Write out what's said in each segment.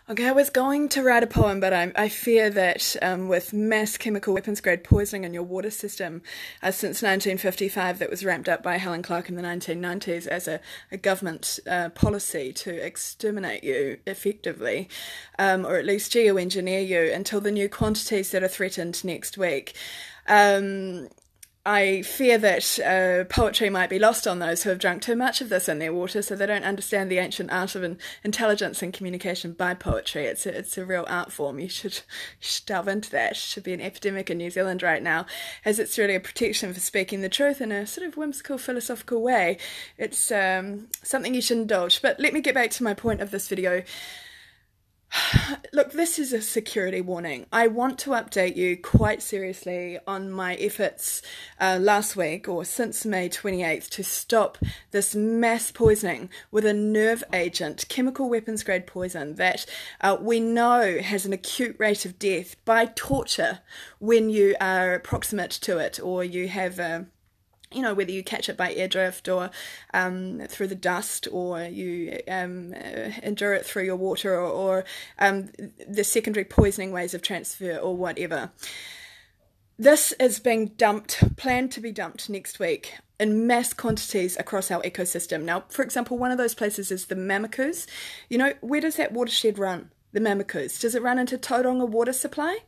Okay, I was going to write a poem, but I fear that with mass chemical weapons grade poisoning in your water system since 1955, that was ramped up by Helen Clark in the 1990s as a government policy to exterminate you effectively, or at least geoengineer you until the new quantities that are threatened next week. I fear that poetry might be lost on those who have drunk too much of this in their water, so they don't understand the ancient art of intelligence and communication by poetry. It's a real art form. You should delve into that. It should be an epidemic in New Zealand right now, as it's really a protection for speaking the truth in a sort of whimsical, philosophical way. It's something you should indulge. But let me get back to my point of this video. Look, this is a security warning. I want to update you quite seriously on my efforts last week or since May 28th to stop this mass poisoning with a nerve agent, chemical weapons grade poison that we know has an acute rate of death by torture when you are proximate to it or you have whether you catch it by air drift or through the dust or you endure it through your water or the secondary poisoning ways of transfer or whatever. This is being planned to be dumped next week in mass quantities across our ecosystem. Now, for example, one of those places is the Mamakus. Where does that watershed run? The Mamakus. Does it run into Tauranga water supply?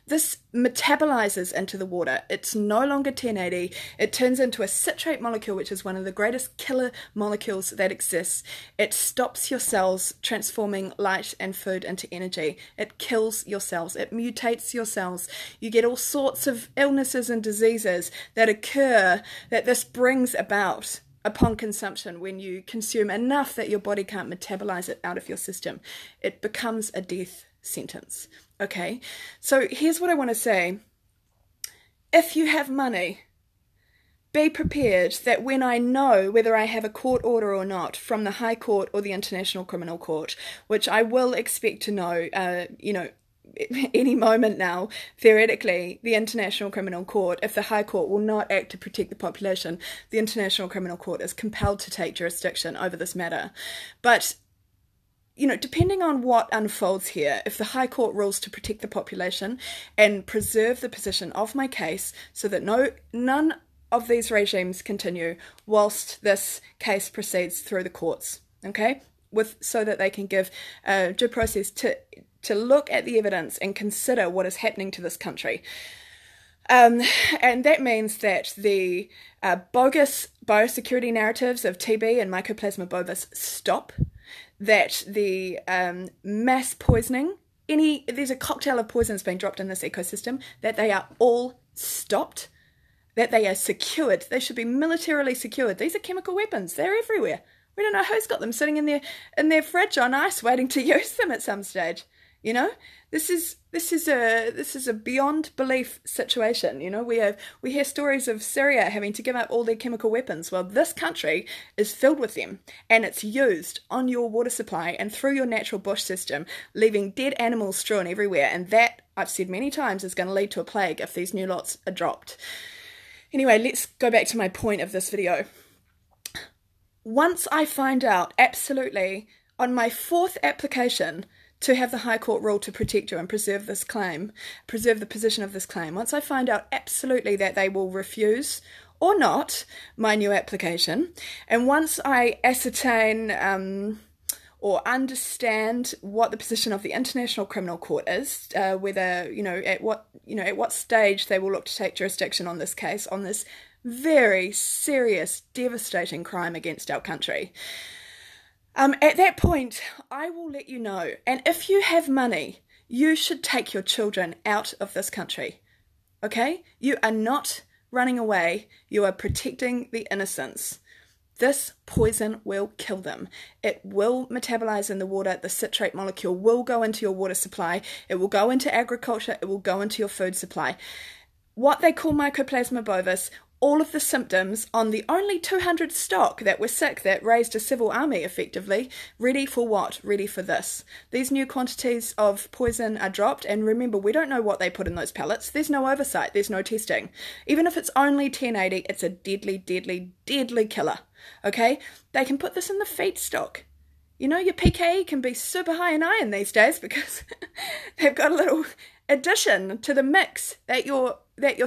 This metabolizes into the water. It's no longer 1080. It turns into a citrate molecule, which is one of the greatest killer molecules that exists. It stops your cells transforming light and food into energy. It kills your cells. It mutates your cells. You get all sorts of illnesses and diseases that occur that this brings about upon consumption. When you consume enough that your body can't metabolize it out of your system, it becomes a death sentence. Okay, so here's what I want to say. If you have money, be prepared that when I know whether I have a court order or not from the High Court or the International Criminal Court, which I will expect to know, any moment now, theoretically, the International Criminal Court, if the High Court will not act to protect the population, the International Criminal Court is compelled to take jurisdiction over this matter. But, depending on what unfolds here, if the High Court rules to protect the population and preserve the position of my case so that none of these regimes continue whilst this case proceeds through the courts, okay, so that they can give due process to look at the evidence and consider what is happening to this country. And that means that the bogus biosecurity narratives of TB and Mycoplasma bovis stop, that the mass poisoning, there's a cocktail of poisons being dropped in this ecosystem, that they are all stopped, that they are secured. They should be militarily secured. These are chemical weapons. They're everywhere. We don't know who's got them sitting in their fridge on ice waiting to use them at some stage. This is a beyond belief situation. We hear stories of Syria having to give up all their chemical weapons. Well, this country is filled with them, and it's used on your water supply and through your natural bush system, leaving dead animals strewn everywhere. And that, I've said many times, is going to lead to a plague if these new lots are dropped. Anyway, let's go back to my point of this video. Once I find out absolutely on my fourth application to have the High Court rule to protect you and preserve this claim, preserve the position of this claim, once I find out absolutely that they will refuse or not my new application, and once I ascertain or understand what the position of the International Criminal Court is, whether, at what stage they will look to take jurisdiction on this case, on this very serious, devastating crime against our country. At that point, I will let you know. And if you have money, you should take your children out of this country. Okay? You are not running away. You are protecting the innocents. This poison will kill them. It will metabolize in the water. The citrate molecule will go into your water supply. It will go into agriculture. It will go into your food supply. What they call Mycoplasma bovis, all of the symptoms on the only 200 stock that were sick, that raised a civil army effectively, ready for what? Ready for this. These new quantities of poison are dropped, and remember, we don't know what they put in those pellets. There's no oversight, there's no testing. Even if it's only 1080, it's a deadly, deadly, deadly killer, okay? They can put this in the feedstock. You know, your PKE can be super high in iron these days because they've got a little addition to the mix that your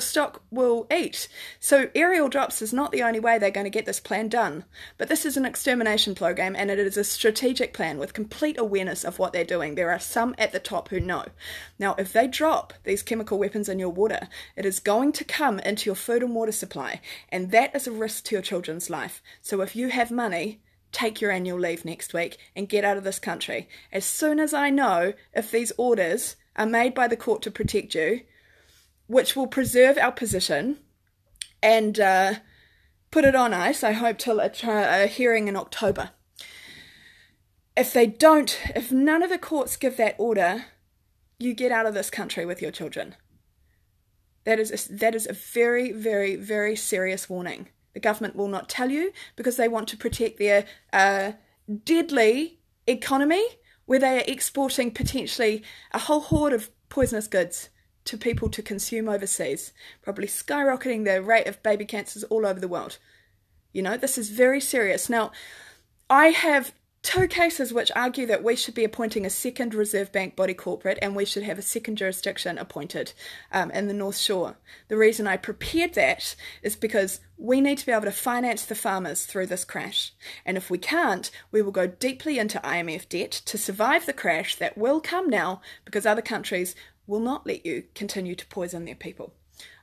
stock will eat. So aerial drops is not the only way they're going to get this plan done. But this is an extermination program, and it is a strategic plan with complete awareness of what they're doing. There are some at the top who know. Now, if they drop these chemical weapons in your water, it is going to come into your food and water supply, and that is a risk to your children's life. So if you have money, take your annual leave next week and get out of this country. As soon as I know if these orders are made by the court to protect you, which will preserve our position and put it on ice, I hope, till a hearing in October. If they don't, if none of the courts give that order, you get out of this country with your children. That is a very, very, very serious warning. The government will not tell you because they want to protect their deadly economy, where they are exporting potentially a whole horde of poisonous goods to people to consume overseas, probably skyrocketing the rate of baby cancers all over the world. You know, this is very serious. Now, I have 2 cases which argue that we should be appointing a second Reserve Bank body corporate, and we should have a second jurisdiction appointed in the North Shore. The reason I prepared that is because we need to be able to finance the farmers through this crash. And if we can't, we will go deeply into IMF debt to survive the crash that will come now, because other countries will not let you continue to poison their people.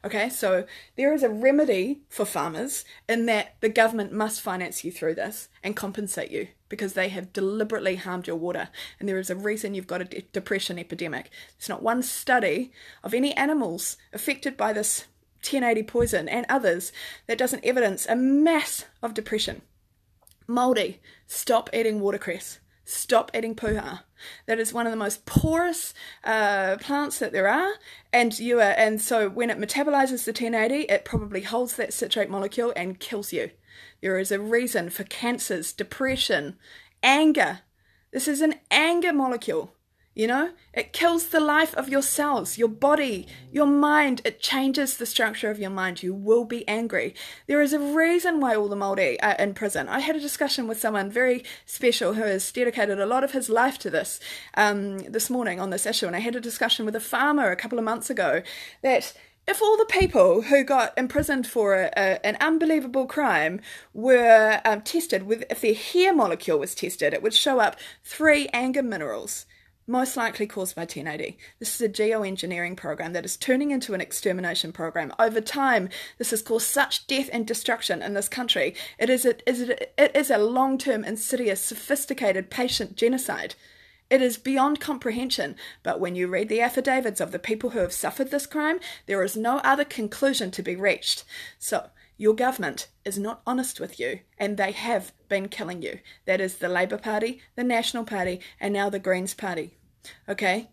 Okay, so there is a remedy for farmers in that the government must finance you through this and compensate you because they have deliberately harmed your water. And there is a reason you've got a depression epidemic. There's not one study of any animals affected by this 1080 poison and others that doesn't evidence a mass of depression. Mouldy, stop eating watercress. Stop eating puha. That is one of the most porous plants that there are, and so when it metabolizes the 1080, it probably holds that citrate molecule and kills you. There is a reason for cancers, depression, anger. This is an anger molecule. You know, it kills the life of your cells, your body, your mind. It changes the structure of your mind. You will be angry. There is a reason why all the Māori are in prison. I had a discussion with someone very special who has dedicated a lot of his life to this morning on this issue. And I had a discussion with a farmer a couple of months ago that if all the people who got imprisoned for an unbelievable crime were tested, if their hair molecule was tested, it would show up 3 anger minerals, most likely caused by 1080. This is a geoengineering program that is turning into an extermination program. Over time, this has caused such death and destruction in this country. It is a long-term, insidious, sophisticated patient genocide. It is beyond comprehension, but when you read the affidavits of the people who have suffered this crime, there is no other conclusion to be reached. So, your government is not honest with you, and they have been killing you. That is the Labour Party, the National Party, and now the Greens Party. Okay?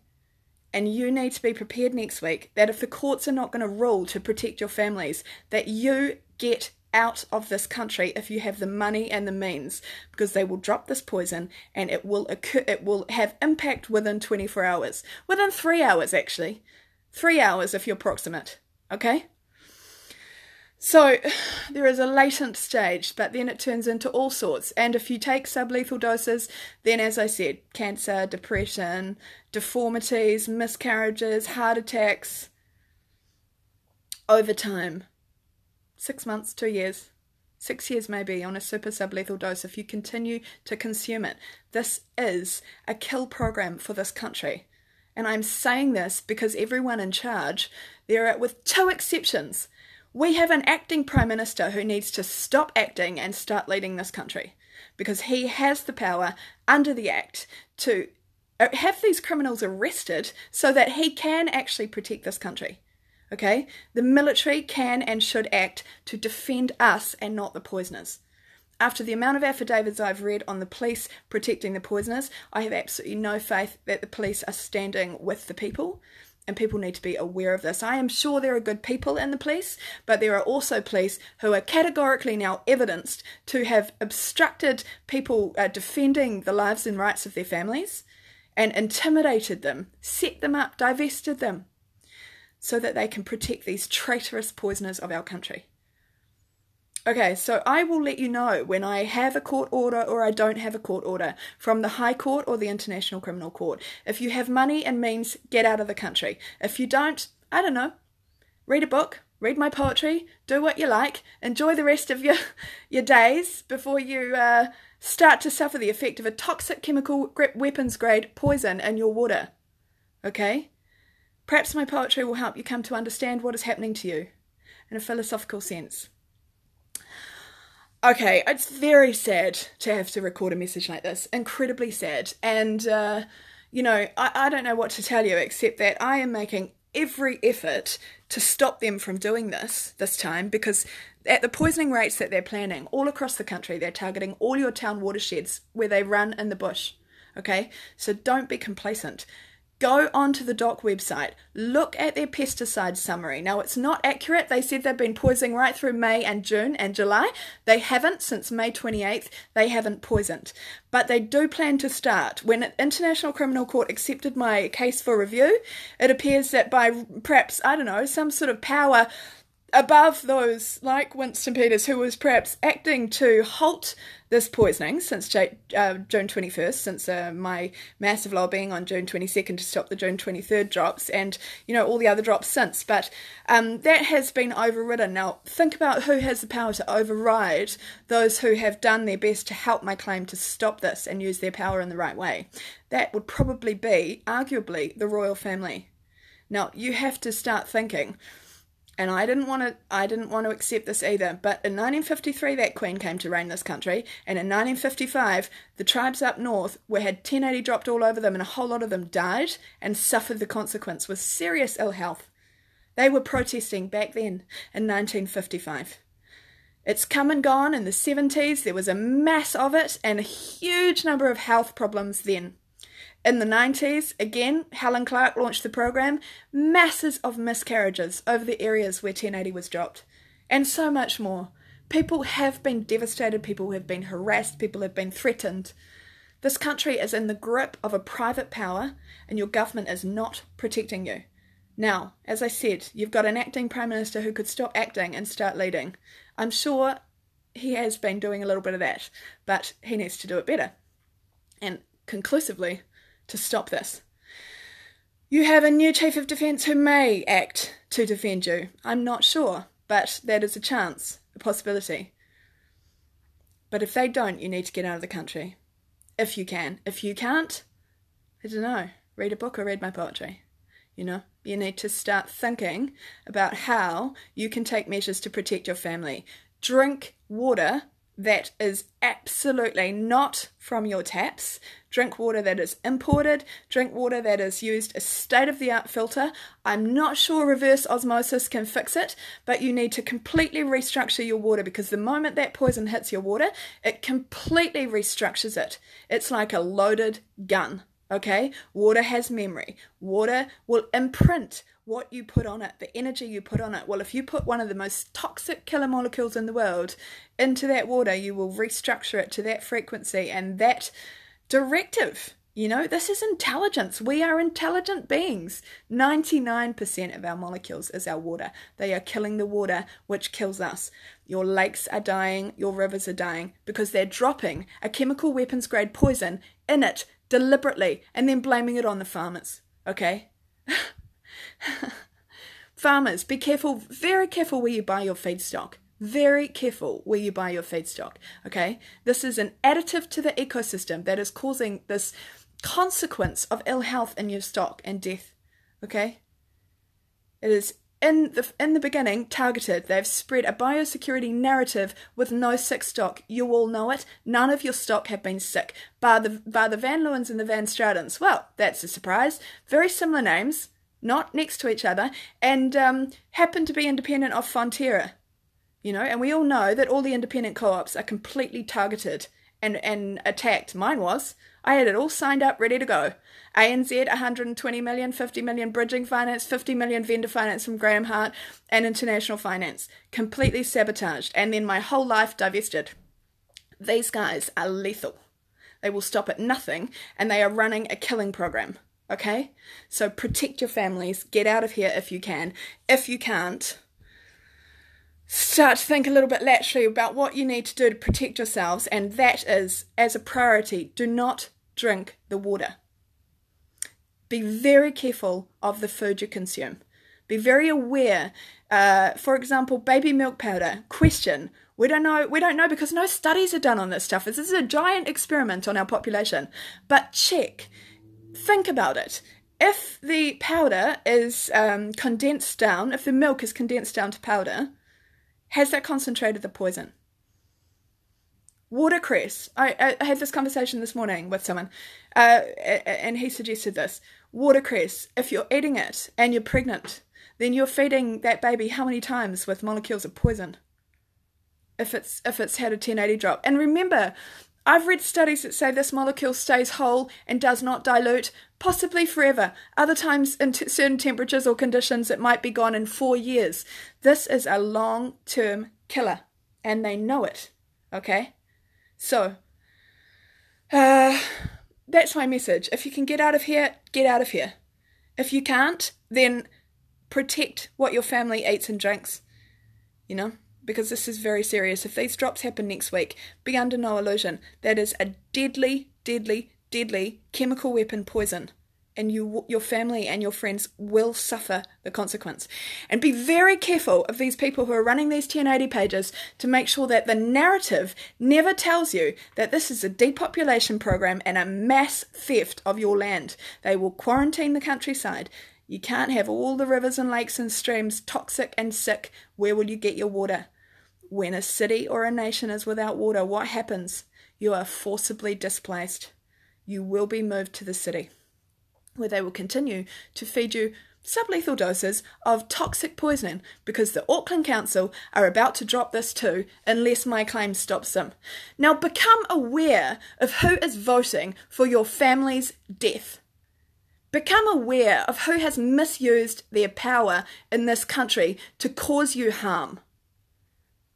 And you need to be prepared next week that if the courts are not going to rule to protect your families, that you get out of this country if you have the money and the means, because they will drop this poison and it will have impact within 24 hours. Within 3 hours, actually. 3 hours if you're proximate. Okay? So there is a latent stage, but then it turns into all sorts. And if you take sublethal doses, then as I said, cancer, depression, deformities, miscarriages, heart attacks, over time. 6 months, 2 years, 6 years maybe on a super sublethal dose if you continue to consume it. This is a kill program for this country. And I'm saying this because everyone in charge, with 2 exceptions, we have an acting Prime Minister who needs to stop acting and start leading this country because he has the power under the Act to have these criminals arrested so that he can actually protect this country. Okay? The military can and should act to defend us and not the poisoners. After the amount of affidavits I've read on the police protecting the poisoners, I have absolutely no faith that the police are standing with the people. And people need to be aware of this. I am sure there are good people in the police, but there are also police who are categorically now evidenced to have obstructed people defending the lives and rights of their families and intimidated them, set them up, divested them, so that they can protect these traitorous poisoners of our country. Okay, so I will let you know when I have a court order or I don't have a court order from the High Court or the International Criminal Court. If you have money and means, get out of the country. If you don't, I don't know, read a book, read my poetry, do what you like, enjoy the rest of your days before you start to suffer the effect of a toxic chemical weapons grade poison in your water. Okay? Perhaps my poetry will help you come to understand what is happening to you in a philosophical sense. Okay, it's very sad to have to record a message like this. Incredibly sad. And, I don't know what to tell you except that I am making every effort to stop them from doing this time, because at the poisoning rates that they're planning all across the country, they're targeting all your town watersheds where they run in the bush. Okay? So don't be complacent. Go onto the DOC website, look at their pesticide summary. Now, it's not accurate. They said they've been poisoning right through May and June and July. They haven't. Since May 28th, they haven't poisoned. But they do plan to start. When the International Criminal Court accepted my case for review, it appears that by perhaps, I don't know, some sort of power above those like Winston Peters, who was perhaps acting to halt this poisoning since June 21st, since my massive lobbying on June 22nd to stop the June 23rd drops, and all the other drops since. But that has been overridden. Now think about who has the power to override those who have done their best to help my claim to stop this and use their power in the right way. That would probably be, arguably, the royal family. Now you have to start thinking. And I didn't want to accept this either. But in 1953, that queen came to reign this country. And in 1955, the tribes up north had 1080 dropped all over them, and a whole lot of them died and suffered the consequence with serious ill health. They were protesting back then in 1955. It's come and gone in the 70s. There was a mass of it and a huge number of health problems then. In the 90s, again, Helen Clark launched the program, masses of miscarriages over the areas where 1080 was dropped, and so much more. People have been devastated, people have been harassed, people have been threatened. This country is in the grip of a private power, and your government is not protecting you. Now, as I said, you've got an acting Prime Minister who could stop acting and start leading. I'm sure he has been doing a little bit of that, but he needs to do it better. And conclusively, to stop this. You have a new Chief of Defence who may act to defend you. I'm not sure, but that is a chance, a possibility. But if they don't, you need to get out of the country. If you can. If you can't, I don't know, read a book or read my poetry. You need to start thinking about how you can take measures to protect your family. Drink water that is absolutely not from your taps. Drink water that is imported. Drink water that is used a state-of-the-art filter. I'm not sure reverse osmosis can fix it, but you need to completely restructure your water, because the moment that poison hits your water, it completely restructures it. It's like a loaded gun, okay? Water has memory. Water will imprint what you put on it, the energy you put on it. Well, if you put one of the most toxic killer molecules in the world into that water, you will restructure it to that frequency and that directive. This is intelligence. We are intelligent beings. 99% of our molecules is our water. They are killing the water, which kills us. Your lakes are dying, your rivers are dying, because they're dropping a chemical weapons grade poison in it deliberately and then blaming it on the farmers. Okay? Farmers, be careful, very careful where you buy your feedstock. Very careful where you buy your feedstock, okay? This is an additive to the ecosystem that is causing this consequence of ill health in your stock and death, okay? It is in the beginning targeted. They've spread a biosecurity narrative with no sick stock. You all know it. None of your stock have been sick, bar the Van Leeuwens and the Van Strautens. Well, that's a surprise. Very similar names, not next to each other, and happen to be independent of Fonterra. And we all know that all the independent co-ops are completely targeted and attacked. Mine was. I had it all signed up, ready to go. ANZ, 120 million, 50 million bridging finance, 50 million vendor finance from Graham Hart, and international finance. Completely sabotaged, and then my whole life divested. These guys are lethal. They will stop at nothing, and they are running a killing program. Okay? So protect your families. Get out of here if you can. If you can't, start to think a little bit laterally about what you need to do to protect yourselves, and that is, as a priority, do not drink the water. Be very careful of the food you consume. Be very aware. For example, baby milk powder. Question. We don't know because no studies are done on this stuff. This is a giant experiment on our population. But check. Think about it. If the powder is condensed down, if the milk is condensed down to powder, has that concentrated the poison? Watercress. I had this conversation this morning with someone, and he suggested this. Watercress, if you're eating it and you're pregnant, then you're feeding that baby how many times with molecules of poison? If it's had a 1080 drop. And remember, I've read studies that say this molecule stays whole and does not dilute, possibly forever. Other times in certain temperatures or conditions it might be gone in 4 years. This is a long-term killer, and they know it, okay? So, that's my message. If you can get out of here, get out of here. If you can't, then protect what your family eats and drinks, because this is very serious. If these drops happen next week, be under no illusion. That is a deadly, deadly, deadly chemical weapon poison. And your family and your friends will suffer the consequence. And be very careful of these people who are running these 1080 pages to make sure that the narrative never tells you that this is a depopulation program and a mass theft of your land. They will quarantine the countryside. You can't have all the rivers and lakes and streams toxic and sick. Where will you get your water? When a city or a nation is without water, what happens? You are forcibly displaced. You will be moved to the city, where they will continue to feed you sublethal doses of toxic poisoning, because the Auckland Council are about to drop this too, unless my claim stops them. Now become aware of who is voting for your family's death. Become aware of who has misused their power in this country to cause you harm.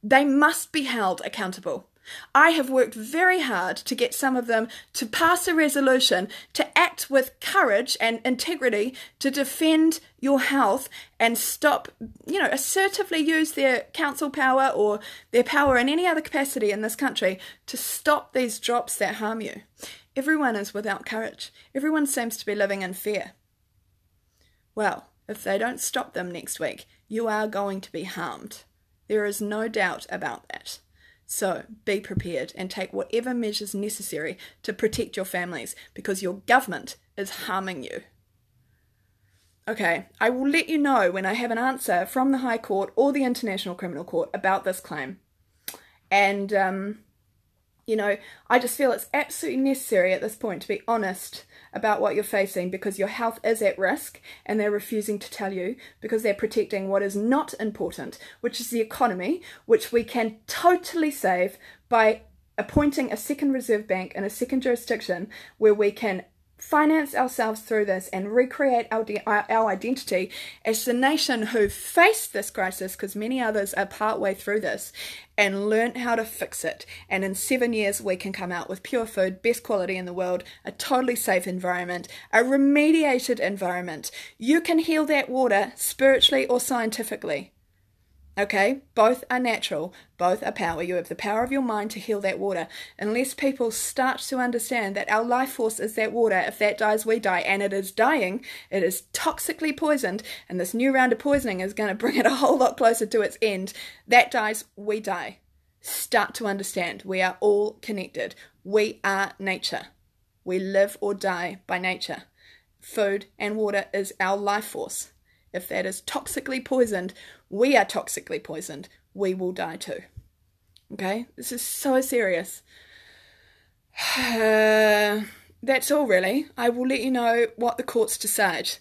They must be held accountable. I have worked very hard to get some of them to pass a resolution to act with courage and integrity to defend your health and stop, assertively use their council power or their power in any other capacity in this country to stop these drops that harm you. Everyone is without courage. Everyone seems to be living in fear. Well, if they don't stop them next week, you are going to be harmed. There is no doubt about that. So be prepared and take whatever measures necessary to protect your families, because your government is harming you. Okay, I will let you know when I have an answer from the High Court or the International Criminal Court about this claim. And, I just feel it's absolutely necessary at this point to be honest about what you're facing, because your health is at risk and they're refusing to tell you because they're protecting what is not important, which is the economy, which we can totally save by appointing a second reserve bank in a second jurisdiction where we can finance ourselves through this and recreate our identity as the nation who faced this crisis, because many others are partway through this, and learn how to fix it. And in 7 years we can come out with pure food, best quality in the world, a totally safe environment, a remediated environment. You can heal that water spiritually or scientifically. Okay, both are natural, both are power. You have the power of your mind to heal that water. Unless people start to understand that our life force is that water, if that dies, we die, and it is dying, it is toxically poisoned, and this new round of poisoning is going to bring it a whole lot closer to its end. That dies, we die. Start to understand. We are all connected. We are nature. We live or die by nature. Food and water is our life force. If that is toxically poisoned, we are toxically poisoned. We will die too. Okay? This is so serious. That's all really. I will let you know what the courts decide.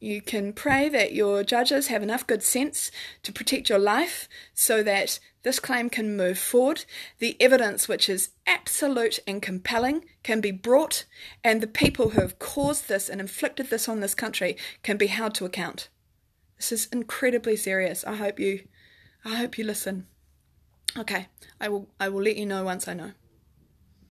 You can pray that your judges have enough good sense to protect your life so that this claim can move forward. The evidence, which is absolute and compelling, can be brought, and the people who have caused this and inflicted this on this country can be held to account. This is incredibly serious. I hope you listen. Okay, I will let you know once I know.